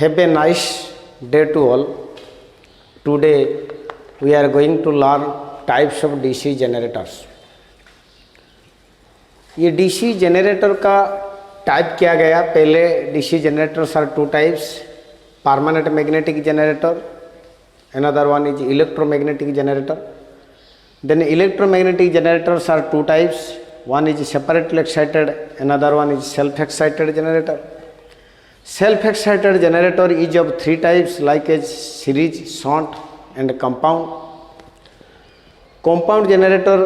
Have a nice day to all. Today we are going to learn types of DC generators. ये DC generator का type किया गया. पहले DC generators are two types: permanent magnetic generator, another one is electromagnetic generator. Then electromagnetic generators are two types: one is separately excited, another one is self-excited generator. Self-excited generator is of three types like as series, shunt and compound. Compound generator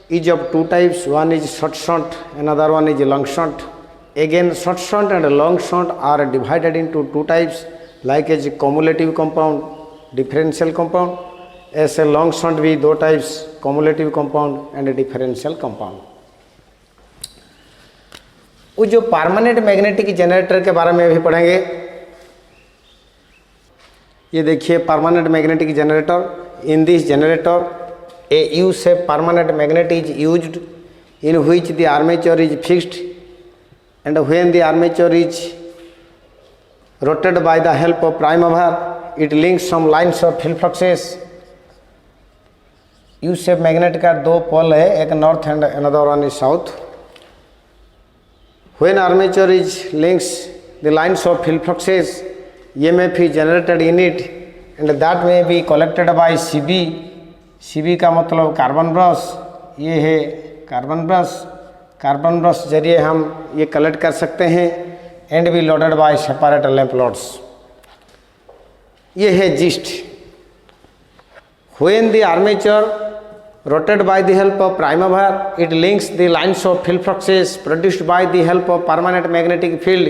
is of two types, one is short shunt, another one is long shunt. Again, short shunt and long shunt are divided into two types like as cumulative compound, differential compound. ऐसे long shunt भी दो types, cumulative compound and differential compound. वो जो permanent magnetic generator के बारे में अभी पढ़ेंगे. ये देखिए permanent magnetic generator. In this generator a U shape permanent magnet is used in which the armature is fixed and when the armature is rotated by the help of prime mover it links some lines of field fluxes. U shape magnet का दो pole है, एक north and another one is south. When armature is links the lines of field fluxes, EMF is generated in it and that may be collected by CB. CB का मतलब carbon brush. ये है carbon brush. Carbon brush जरिए हम ये collect कर सकते हैं and be loaded by separate lamp loads. ये है gist. When the armature rotated by the help of prime mover, it links the lines of field fluxes produced by the help of permanent magnetic field.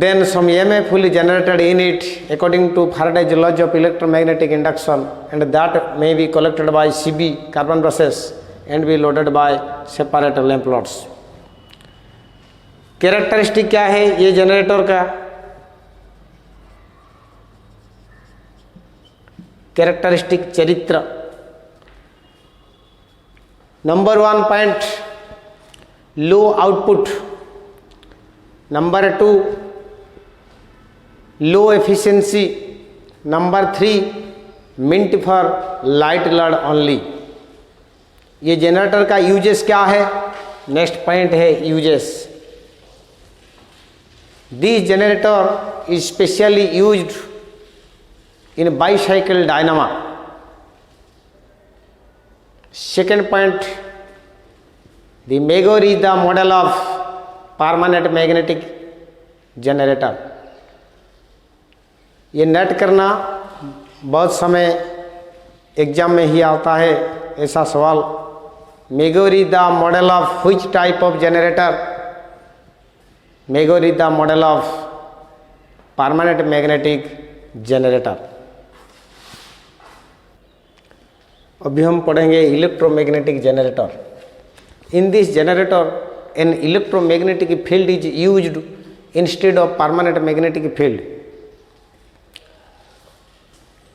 Then some EMF will be generated in it according to Faraday's law of electromagnetic induction and that may be collected by CB carbon brushes and be loaded by separate lamp loads. Characteristic क्या है ये generator का? Characteristic चरित्र. Number 1 point low output. Number 2 low efficiency. Number 3 mint for light load only. ये generator का uses क्या है? Next point है uses. This generator is specially used in bicycle dynamo. Second point, the Megor is the model of permanent magnetic generator. ये net करना बहुत समय exam में ही आता है ऐसा सवाल. Megor is the model of which type of generator? Megor is the model of permanent magnetic generator. अभी हम पढ़ेंगे electromagnetic generator. In this generator an electromagnetic field is used instead of permanent magnetic field.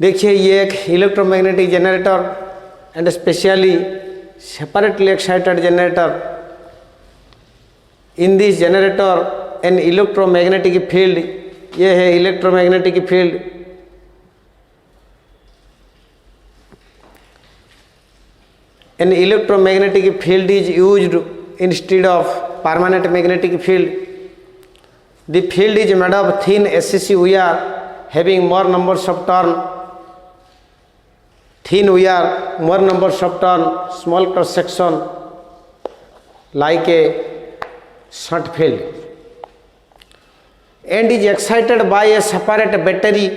देखिए ये एक electromagnetic generator and specially separately excited generator. In this generator an electromagnetic field, ये है electromagnetic field. An electromagnetic field is used instead of permanent magnetic field. The field is made of thin SCC wire having more numbers of turn. Thin wire, more numbers of turn, small cross section like a shunt field, and is excited by a separate battery.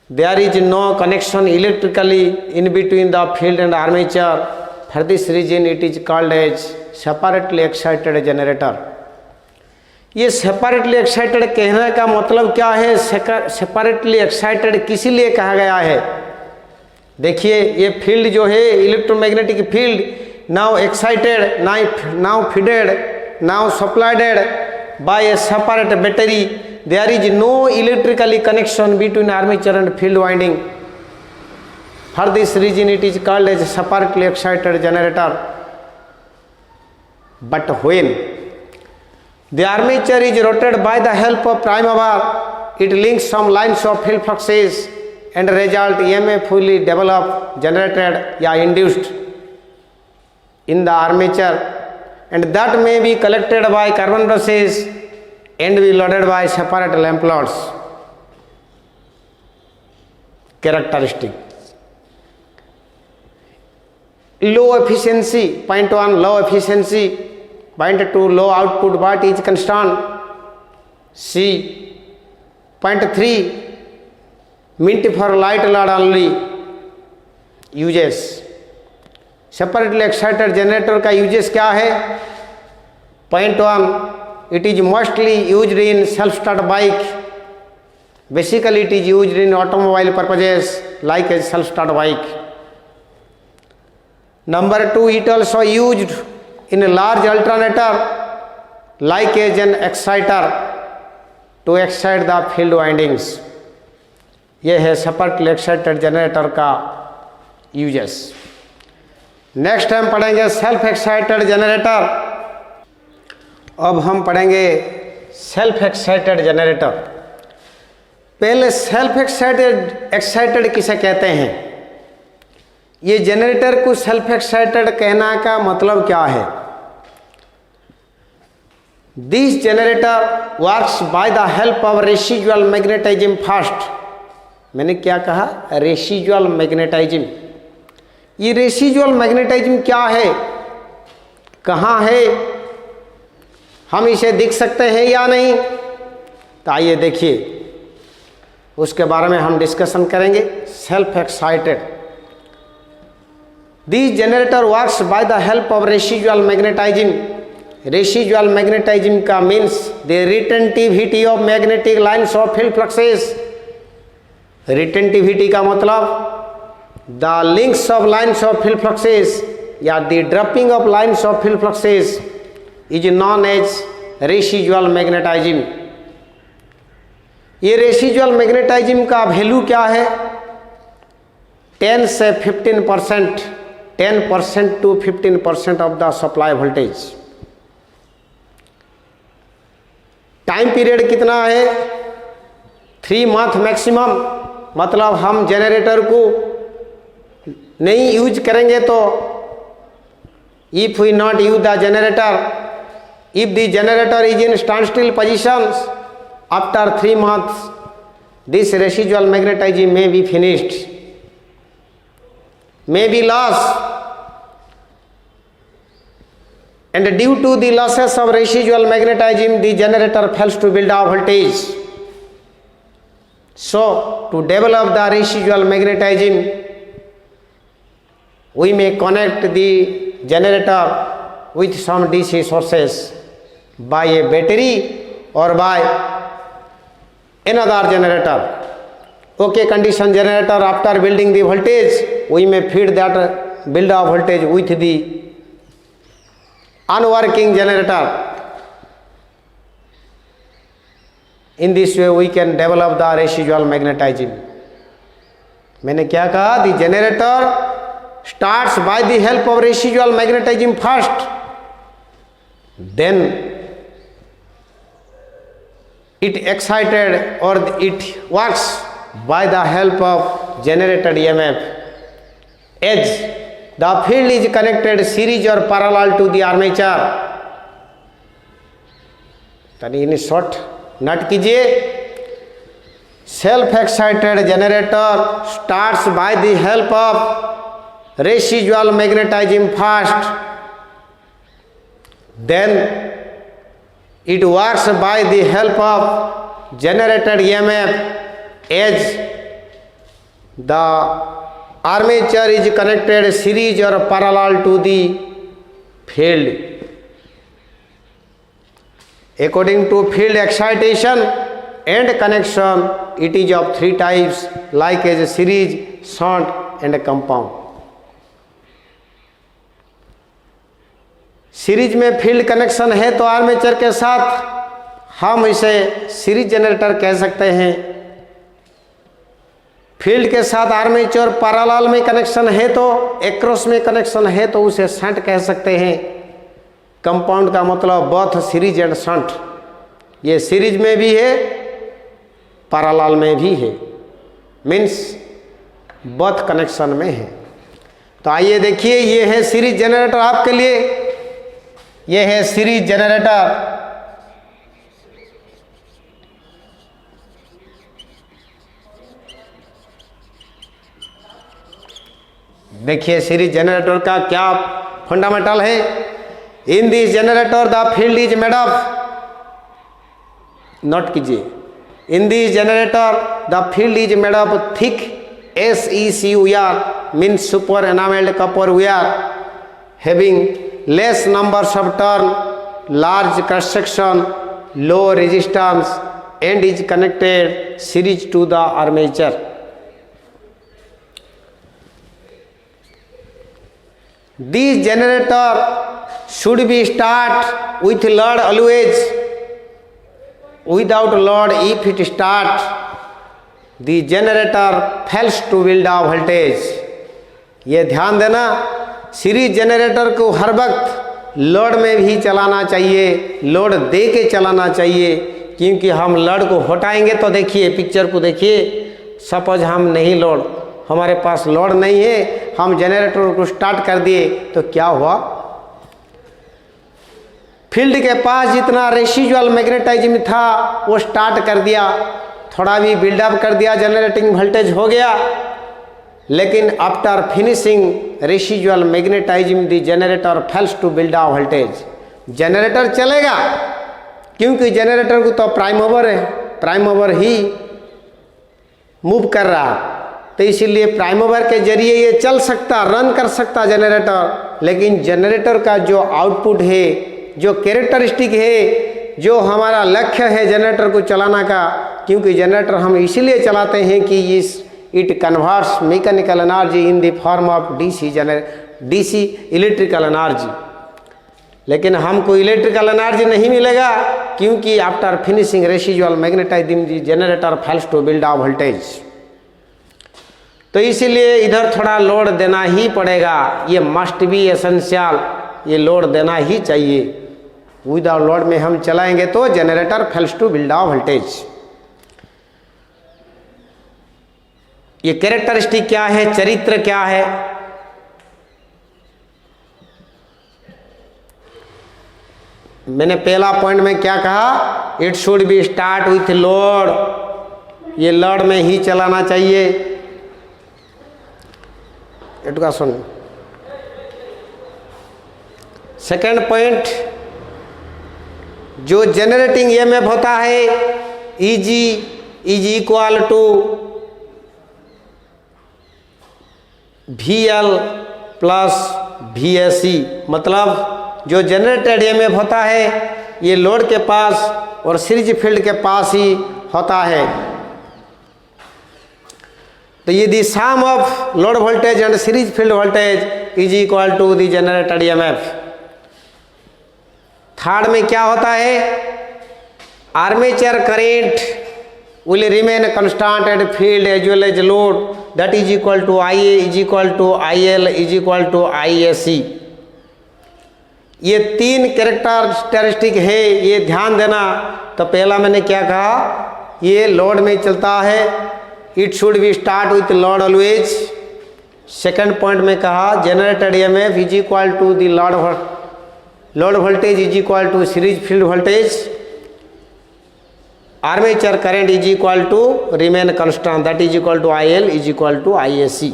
There is no connection electrically in between the field and armature. For this reason it is called as separately excited generator. ये separately excited कहने का मतलब क्या है? separately excited किस लिए कहा गया है? देखिए ये फील्ड जो है electromagnetic field, now excited, now fed, now supplied by a separate battery. There is no electrically connection between armature and field winding. For this reason it is called as a separately excited generator. But when The armature is rotated by the help of prime mover. It links some lines of field fluxes and result EMF fully developed, generated या induced in the armature, and that may be collected by carbon brushes and be loaded by separate lamp loads. Characteristic: low efficiency, 0.1 low efficiency, 0.2 low output but is constant. C 0.3 mint for light load only. Uses: separately excited generator का uses क्या है? 0.1 it is mostly used in self start bike. Basically it is used in automobile purposes like a self start bike. Number 2, it also used in large alternator like as an exciter to excite the field windings. ये है separately excited generator का uses. Next हम पढ़ेंगे self excited generator. अब हम पढ़ेंगे self excited generator. पहले self excited किसे कहते हैं? ये जनरेटर को सेल्फ एक्साइटेड कहना का मतलब क्या है? This generator works by the help of residual magnetism first. मैंने क्या कहा? Residual magnetism. ये रेसिजुअल मैग्नेटिज्म क्या है, कहाँ है, हम इसे देख सकते हैं या नहीं? तो आइए देखिए, उसके बारे में हम डिस्कशन करेंगे. Self excited. This generator works by the help of residual magnetism. Residual magnetism का means the retentivity of magnetic lines of field fluxes. Retentivity का मतलब the links of lines of field fluxes या the dropping of lines of field fluxes is known as residual magnetism. ये residual magnetism का value क्या है? 10 से 15%, 10% to 15% of the supply voltage. Time period कितना है? 3 month मैक्सिमम. मतलब हम जनरेटर को नहीं यूज करेंगे तो if we not use the generator, if the generator is in stand still position after 3 months, this residual magnetism may be finished, may be lost, and due to the losses of residual magnetism the generator fails to build up voltage. So to develop the residual magnetism we may connect the generator with some DC sources by a battery or by another generator. Okay condition generator, after building the voltage we may feed that build up voltage with the unworking generator. In this way we can develop the residual magnetism. मैंने क्या कहा? The generator starts by the help of residual magnetism first, then it excited or it works by the help of generated EMF. As the field is connected series or parallel to the armature. तनी in short note कीजिए. Self excited generator starts by the help of residual magnetism first, then it works by the help of generated EMF as the armature is connected series or parallel to the field. According to field excitation and connection, it is of 3 types like as series, shunt and compound. Series में field connection है तो armature के साथ हम इसे series generator कह सकते हैं. फील्ड के साथ आर्मेचर पैरेलल में कनेक्शन है तो एक्रॉस में कनेक्शन है तो उसे शंट कह सकते हैं. कंपाउंड का मतलब बोथ सीरीज एंड शंट, ये सीरीज में भी है पैरेलल में भी है, मीन्स बोथ कनेक्शन में है। तो आइए देखिए, ये है सीरीज जनरेटर आपके लिए, ये है सीरीज जनरेटर। देखिए सीरीज जनरेटर का क्या फंडामेंटल है। In this generator the field is made of, note कीजिए, in this generator the field is made of thick SECUR means super enameled copper wire having less numbers of turn, large cross section, low resistance and is connected series to the armature. This generator should be start with load always. Without load, if it start, the generator fails to build a voltage. ये ध्यान देना, series generator को हर वक्त load में भी चलाना चाहिए, load दे के चलाना चाहिए, क्योंकि हम लोड को हटाएंगे तो देखिए पिक्चर को देखिए, सपोज हम नहीं लोड, हमारे पास लोड नहीं है, हम जनरेटर को स्टार्ट कर दिए तो क्या हुआ, फील्ड के पास जितना रेसिजुअल मैग्नेटाइज्म था वो स्टार्ट कर दिया, थोड़ा भी बिल्डअप कर दिया, जनरेटिंग वोल्टेज हो गया, लेकिन after finishing residual magnetism the generator fails to build a voltage. Generator चलेगा क्योंकि जनरेटर को तो प्राइम मूवर है, प्राइम मूवर ही मूव कर रहा, तो इसीलिए प्राइम मूवर के जरिए ये चल सकता, रन कर सकता जनरेटर। लेकिन जनरेटर का जो आउटपुट है, जो कैरेक्टरिस्टिक है, जो हमारा लक्ष्य है जनरेटर को चलाना का, क्योंकि जनरेटर हम इसीलिए चलाते हैं कि it converts mechanical energy in the form of DC electrical energy. लेकिन हमको इलेक्ट्रिकल एनर्जी नहीं मिलेगा क्योंकि after finishing residual magnetism generator fails to build a voltage. तो इसीलिए इधर थोड़ा लोड देना ही पड़ेगा, ये मस्ट बी एसेंशियल, ये लोड देना ही चाहिए। विदाउट लोड में हम चलाएंगे तो generator fails to build a voltage. ये कैरेक्टरिस्टिक क्या है, चरित्र क्या है, मैंने पहला पॉइंट में क्या कहा, it should be start with load, ये लोड में ही चलाना चाहिए। इटका सुन। सेकेंड पॉइंट, जो जनरेटिंग ईएमएफ होता है E G is equal to VL plus VSC, मतलब जो जनरेटेड ईएमएफ होता है ये लोड के पास और सीरीज फील्ड के पास ही होता है। तो ये the sum of load voltage and series field voltage is equal to the generated EMF. Third में क्या होता है, armature current will remain constant at field as well as load, that is equal to IA is equal to IL is equal to IAC। ये तीन characteristic है, ये ध्यान देना। तो पहला मैंने क्या कहा, ये लोड में चलता है, it should be start with load always. Second point में कहा generated EMF is equal to the load voltage is equal to series field voltage. Armature current is equal to remain constant, that is equal to IL is equal to IAC।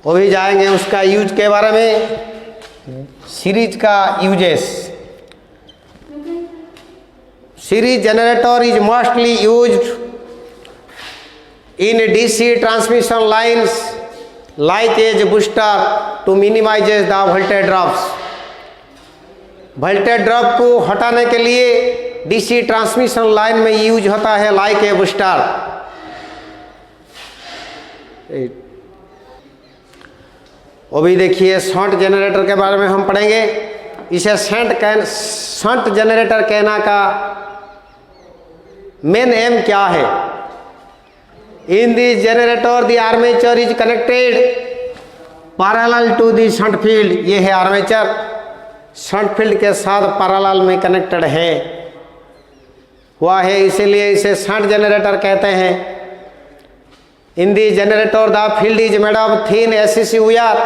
वो भी जाएंगे उसका use के बारे में, series का uses. Series generator is mostly used in DC transmission lines like as booster to minimise the voltage drops. Voltage drop को हटाने के लिए DC ट्रांसमिशन लाइन में यूज होता है लाइक ए बूस्टर। वो भी देखिए शंट जनरेटर के बारे में हम पढ़ेंगे। इसे शंट जनरेटर कहना का मेन एम क्या है, in this generator the armature is connected parallel to the shunt field, ये है आर्मेचर, शंट फील्ड के साथ पैरेलल में कनेक्टेड है हुआ है, इसीलिए इसे शंट जनरेटर कहते हैं। In the generator the field is made of thin SCC wire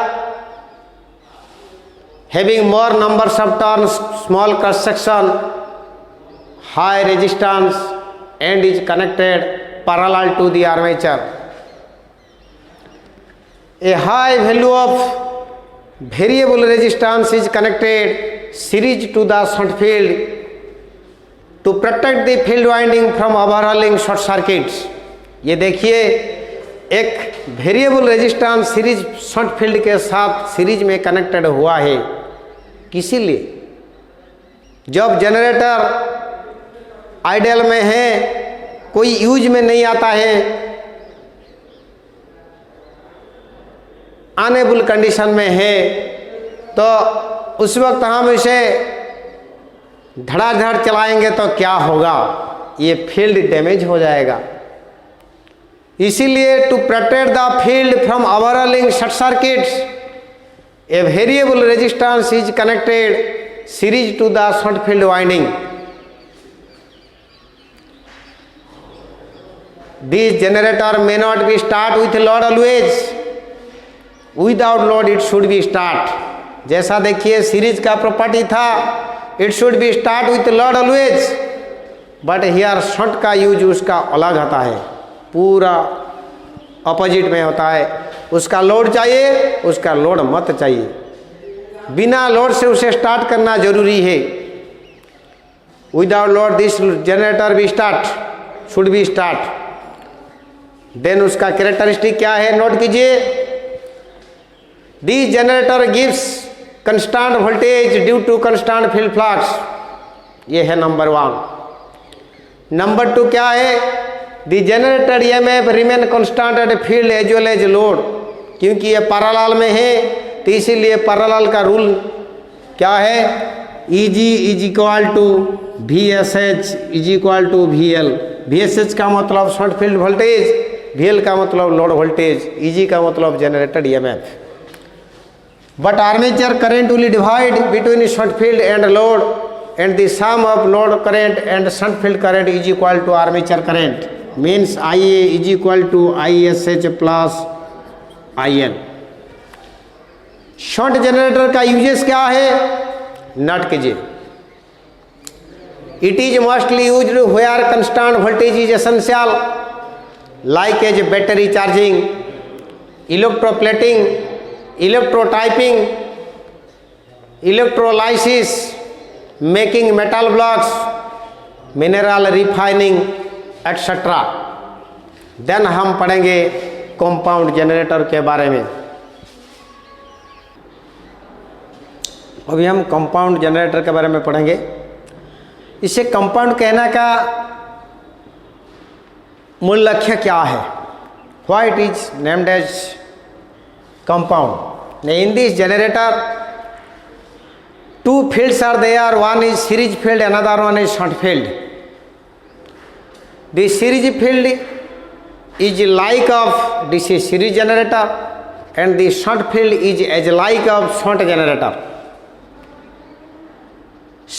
having more numbers of turns, small cross section, high resistance and is connected parallel to the armature. A high value of variable resistance is connected series to the shunt field to protect the field winding from overhauling short circuits. ये देखिए एक variable resistance series shunt field के साथ series में connected हुआ है, किसी लिए जब जनरेटर आइडल में है, कोई यूज में नहीं आता है, अनेबल कंडीशन में है, तो उस वक्त हम इसे धड़ाधड़ चलाएंगे तो क्या होगा, ये फील्ड डैमेज हो जाएगा। इसीलिए to protect the field from overloading short circuits a variable resistance is connected series to the shunt field winding. This generator may not be start with load always, without load it should be start। जैसा देखिए series का property था, it should be start with load always, but here shunt का use उसका अलग होता है, पूरा अपोजिट में होता है। उसका लोड चाहिए, उसका लोड मत चाहिए, बिना लोड से उसे स्टार्ट करना जरूरी है। विदाउट लोड दिस जनरेटर भी start, should be start. Then उसका कैरेक्टरिस्टिक क्या है, नोट कीजिए। This generator gives constant voltage due to constant field flux, ये है नंबर 1। नंबर 2 क्या है, the generator EMF remain constant at field as well as load, क्योंकि ये पैरेलल में है तो इसीलिए पैरेलल का रूल क्या है, EG is equal to VSH is equal to VL। VSH का मतलब शॉर्ट फील्ड वोल्टेज, VL का मतलब लोड वोल्टेज, EG का मतलब generated EMF। But armature current will divide between short field and load and the sum of load current and short field current is equal to armature current, means IA is equal to ISH plus IN। Short generator का uses क्या है, note कीजिए। It is mostly used where constant voltage is essential, like as battery charging, electroplating, electrotyping, electrolysis, making metal blocks, mineral refining, etc. Then हम पढ़ेंगे compound generator के बारे में। अभी हम कंपाउंड जनरेटर के बारे में पढ़ेंगे। इसे कंपाउंड कहने का मूल लक्ष्य क्या है, why it is named as compound. In this generator 2 fields are there, one is series field, another one is shunt field. The series field is like of DC series generator and the shunt field is as like of shunt generator.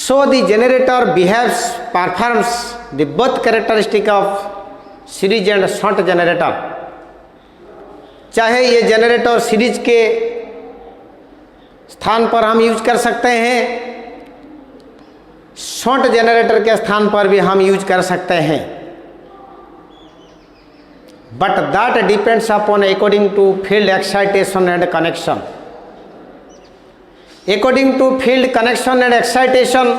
So the generator performs the both characteristic of series and shunt generator. चाहे ये generator series के स्थान पर हम use कर सकते हैं, shunt generator के स्थान पर भी हम यूज कर सकते हैं, but that depends upon according to field excitation and connection. According to field connection and excitation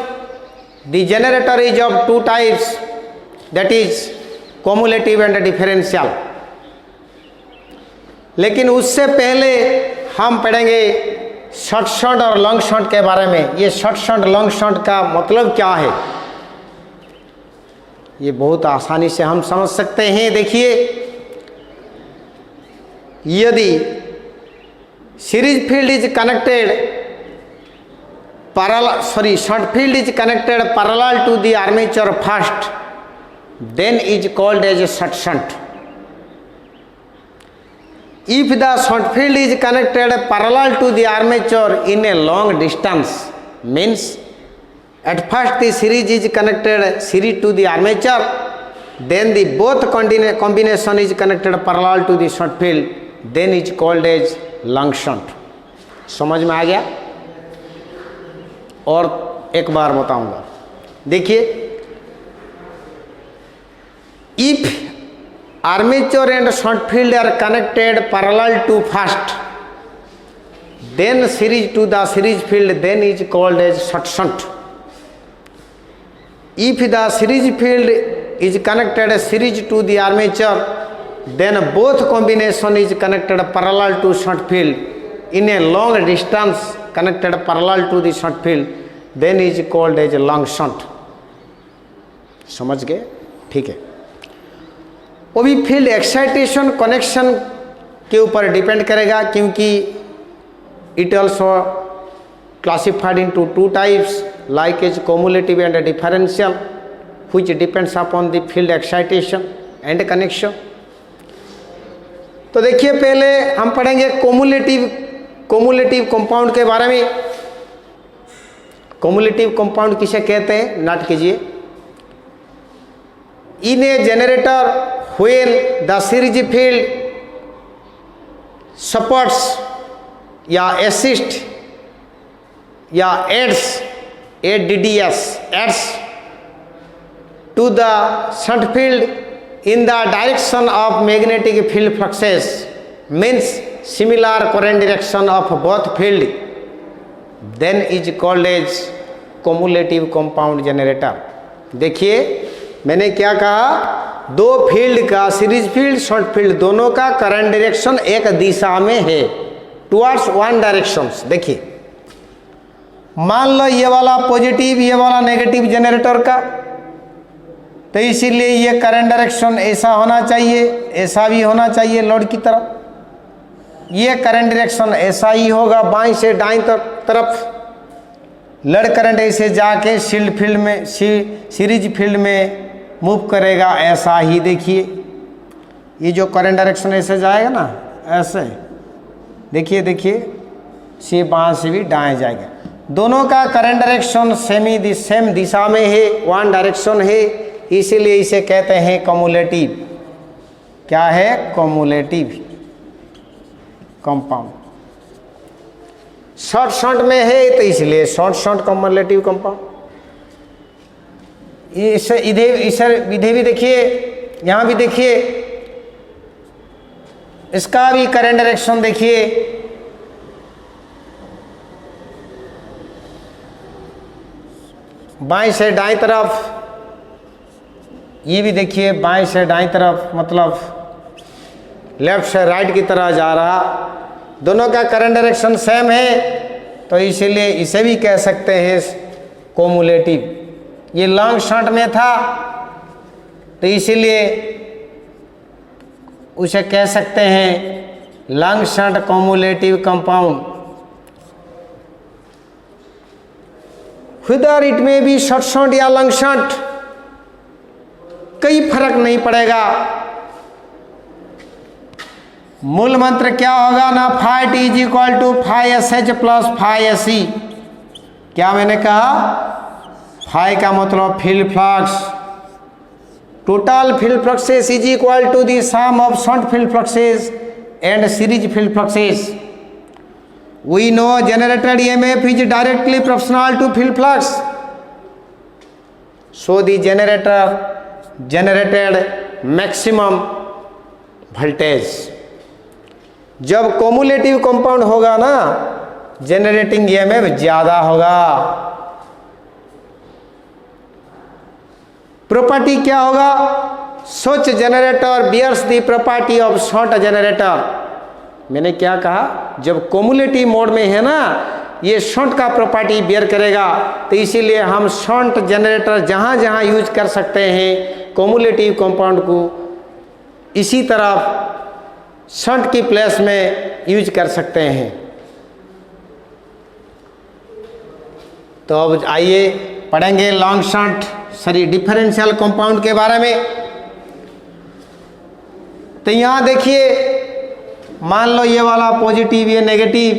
the generator is of 2 types, that is cumulative and differential. लेकिन उससे पहले हम पढ़ेंगे शॉर्ट शंट और लॉन्ग शंट के बारे में। ये शॉर्ट शंट लॉन्ग शंट का मतलब क्या है, ये बहुत आसानी से हम समझ सकते हैं। देखिए, यदि series field is connected short field is connected parallel to the armature first, then is called as a short shunt। If the short field is connected parallel to the armature in a long distance, means at first the series is connected series to the armature, then the both combination is connected parallel to the short field, then is called as long shunt. समझ में आ गया? और एक बार बताऊंगा, देखिए, if armature and short field are connected parallel to first, then series to the series field, then is called as short shunt. If the series field is connected series to the armature, then both combination is connected parallel to short field in a long distance, connected parallel to the short field, then is called as long shunt. समझ गए? ठीक है। वो भी field excitation connection के ऊपर depend करेगा, क्योंकि it also classified into two types like as cumulative and differential, which depends upon the field excitation and connection. तो देखिए, पहले हम पढ़ेंगे कोमुलेटिव कंपाउंड के बारे में। कोमुलेटिव कंपाउंड किसे कहते हैं, नोट कीजिए। In a generator when the series field supports या असिस्ट या aids ADDS adds to the shunt field in the direction of magnetic field fluxes, means similar current direction of both field, then is called as cumulative compound generator. देखिए, मैंने क्या कहा, दो field का, series field short field, दोनों का current direction एक दिशा में है, टुवर्ड्स वन डायरेक्शंस। देखिए, मान लो ये वाला पॉजिटिव, ये वाला नेगेटिव जनरेटर का, तो इसीलिए ये करंट डायरेक्शन ऐसा होना चाहिए, ऐसा भी होना चाहिए लोड की तरफ। ये करंट डायरेक्शन ऐसा ही होगा, बाएं से दाएं तरफ। लोड करंट ऐसे जाके शील्ड फील्ड में, सीरीज फील्ड में मूव करेगा, ऐसा ही। देखिए, ये जो करंट डायरेक्शन ऐसे जाएगा ना, ऐसे देखिए, से बाएं से भी दाएं जाएगा। दोनों का करंट डायरेक्शन सेम दिशा में है, वन डायरेक्शन है, इसीलिए इसे कहते हैं कम्युलेटिव। क्या है? Cumulative compound. शॉर्ट शॉर्ट में है तो इसलिए शॉर्ट शॉर्ट कम्युलेटिव कंपाउंड। इधर भी देखिए, यहाँ भी देखिए, इसका भी करंट डायरेक्शन देखिए, बाएं से दाएं तरफ। ये भी देखिए, बाएं से दाएं तरफ, मतलब लेफ्ट से राइट की तरह जा रहा। दोनों का करंट डायरेक्शन सेम है, तो इसीलिए इसे भी कह सकते हैं कोमुलेटिव। ये लॉन्ग शॉर्ट में था, तो इसीलिए उसे कह सकते हैं long short cumulative compound. Whether it may be short shunt या long shunt, कोई फर्क नहीं पड़ेगा। मूल मंत्र क्या होगा ना, phi T is equal to phi S H plus phi S C. क्या मैंने कहा? फाई का मतलब field flux, total field fluxes is equal to the sum of shunt field fluxes and series field fluxes. We know generated EMF is directly proportional to field flux. So the generator generated maximum voltage. जब cumulative compound होगा ना, generating EMF ज़्यादा होगा। Property क्या होगा? Such generator bears the property of shunt generator. मैंने क्या कहा? जब कोमुलेटिव मोड में है ना, ये शंट का प्रॉपर्टी बेयर करेगा, तो इसीलिए हम शंट जनरेटर जहाँ जहाँ यूज कर सकते हैं कोमुलेटिव कंपाउंड को, इसी तरह शंट की प्लेस में यूज कर सकते हैं। तो अब आइए पढ़ेंगे लॉन्ग शंट डिफरेंशियल कंपाउंड के बारे में। तो यहाँ देखिए, मान लो ये वाला पॉजिटिव ये नेगेटिव,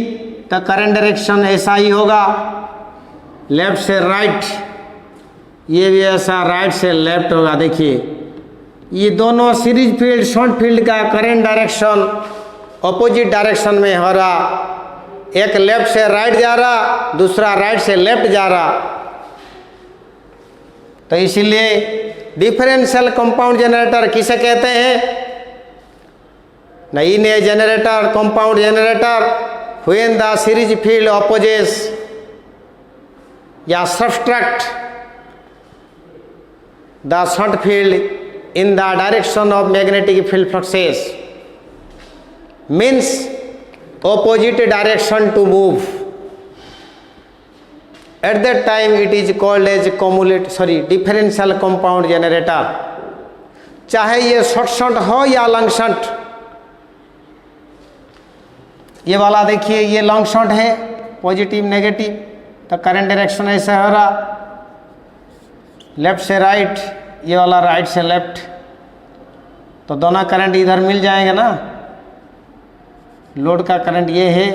तो करंट डायरेक्शन ऐसा ही होगा, लेफ्ट से राइट, ये भी ऐसा राइट से लेफ्ट होगा। देखिए ये दोनों सीरीज फील्ड शॉर्ट फील्ड का करंट डायरेक्शन ऑपोजिट डायरेक्शन में हो रहा, एक लेफ्ट से राइट जा रहा, दूसरा राइट से लेफ्ट जा रहा। तो इसीलिए डिफरेंशियल कंपाउंड जनरेटर किसे कहते हैं? नई generator compound generator when the series field opposes या subtract the short field in the direction of magnetic field fluxes means opposite direction to move. At that time it is called as differential compound generator. चाहे ये short short हो या long short. ये वाला देखिए ये long short है, positive negative, तो करंट डायरेक्शन ऐसा हो रहा, लेफ्ट से राइट, ये वाला राइट से लेफ्ट, तो दोनों करंट इधर मिल जाएंगे ना। लोड का करंट ये है,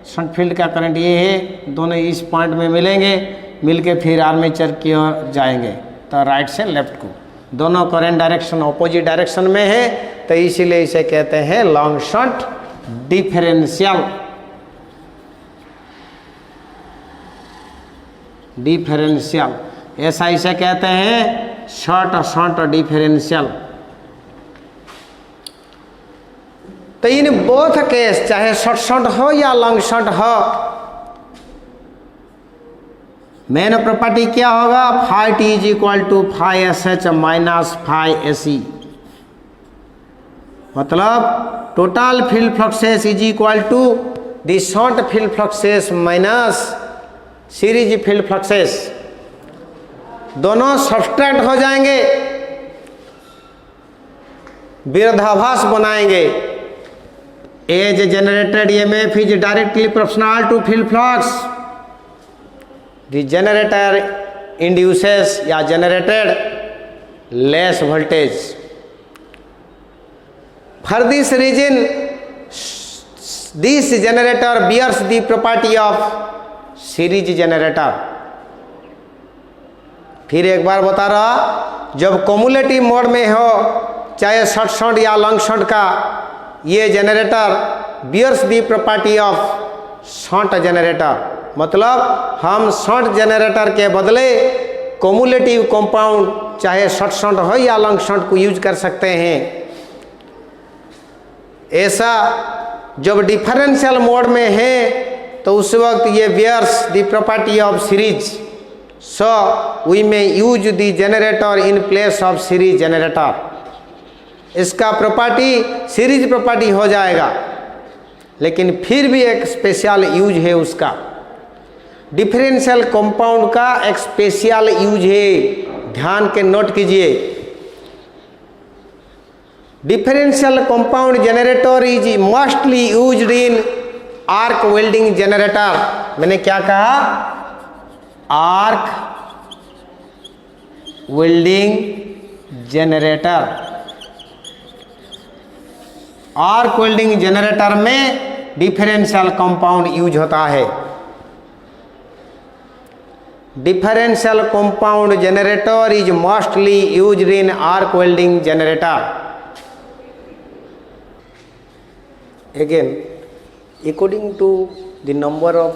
शंट फील्ड का करंट ये है, दोनों इस पॉइंट में मिलेंगे, मिलके फिर आर्मेचर की ओर जाएंगे, तो राइट से लेफ्ट को, दोनों करंट डायरेक्शन ऑपोजिट डायरेक्शन में है, तो इसीलिए इसे कहते हैं लॉन्ग शॉर्ट डिफरेंशियल। डिफरेंशियल ऐसा इसे कहते हैं शॉर्ट शॉर्ट डिफरेंशियल। तो इन बोथ केस चाहे शॉर्ट शॉर्ट हो या लॉन्ग शॉर्ट हो, मेन प्रॉपर्टी क्या होगा? Phi T is equal to phi S H minus phi S E, मतलब total field fluxes is equal to the short field fluxes minus series field fluxes. दोनों subtract हो जाएंगे, विरोधाभास बनाएंगे। As generated EMF is directly proportional to field flux. The generator induces या generated less voltage. For this reason, this generator bears the property of series generator. फिर एक बार बता रहा, जब कम्युलेटिव मोड में हो, चाहे शॉर्ट शॉर्ट या लॉन्ग शॉर्ट का, ये generator bears the property of short generator, मतलब हम शॉर्ट जनरेटर के बदले कम्युलेटिव कंपाउंड चाहे शॉर्ट शॉर्ट हो या लॉन्ग शॉर्ट को यूज कर सकते हैं। ऐसा जब डिफरेंशियल मोड में है तो उस वक्त ये bears the property of series, so we may use the generator in place of series generator. इसका प्रॉपर्टी सीरीज प्रॉपर्टी हो जाएगा, लेकिन फिर भी एक स्पेशल यूज है उसका। डिफरेंशियल कंपाउंड का एक स्पेशल यूज है, ध्यान के नोट कीजिए। Differential compound generator is mostly used in arc welding generator. मैंने क्या कहा? Arc welding generator. Arc welding generator में डिफरेंशियल कंपाउंड यूज होता है। Differential compound generator is mostly used in arc welding generator. Again, according to the number of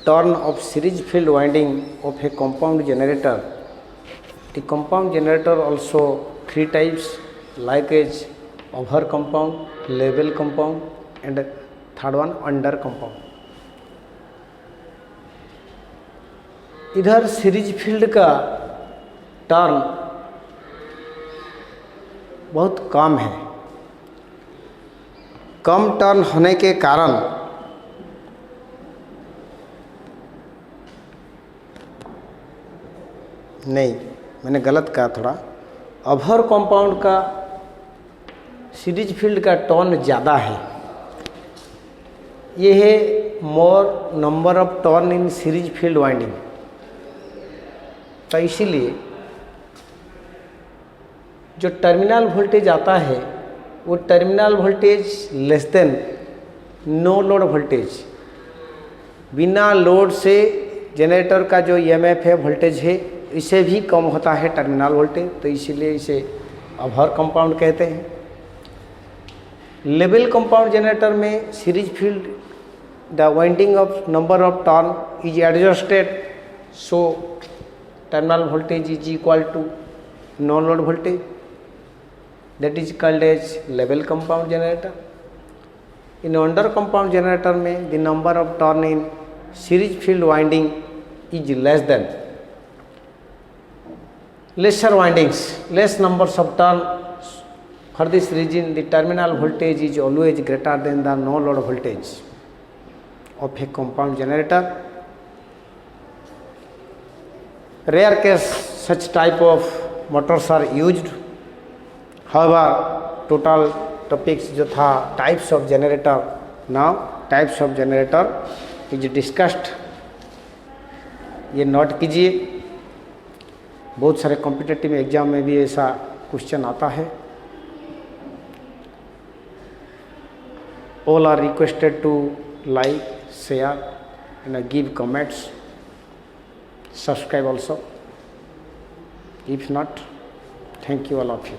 turn of series field winding of a compound generator, the compound generator also three types, like as over compound, level compound, and third one under compound. इधर series field का turn बहुत कम है। कम turn होने के कारण नहीं, मैंने गलत कहा थोड़ा। ओवर कंपाउंड का सीरीज फील्ड का टर्न ज़्यादा है। ये है more number of turn in series field winding. तो इसीलिए जो टर्मिनल वोल्टेज आता है वो terminal voltage less than no load voltage, बिना लोड से जनरेटर का जो ईएमएफ है वोल्टेज है इसे भी कम होता है टर्मिनल वोल्टेज, तो इसीलिए इसे अभर कंपाउंड कहते हैं। लेवल कंपाउंड जनरेटर में series field the winding of number of turn is adjusted, so terminal voltage is equal to no load voltage, that is called as level compound generator. In under compound generator में the number of turn in series field winding is less than, lesser windings, less numbers of turn. For this reason the terminal voltage is always greater than the no load voltage of a compound generator. Rare case such type of motors are used. However, total topics जो था types of generator, now types of generator is discussed, ये note कीजिए। बहुत सारे competitive exam में भी ऐसा question आता है। All are requested to like, share and give comments, subscribe also. If not, thank you all of you.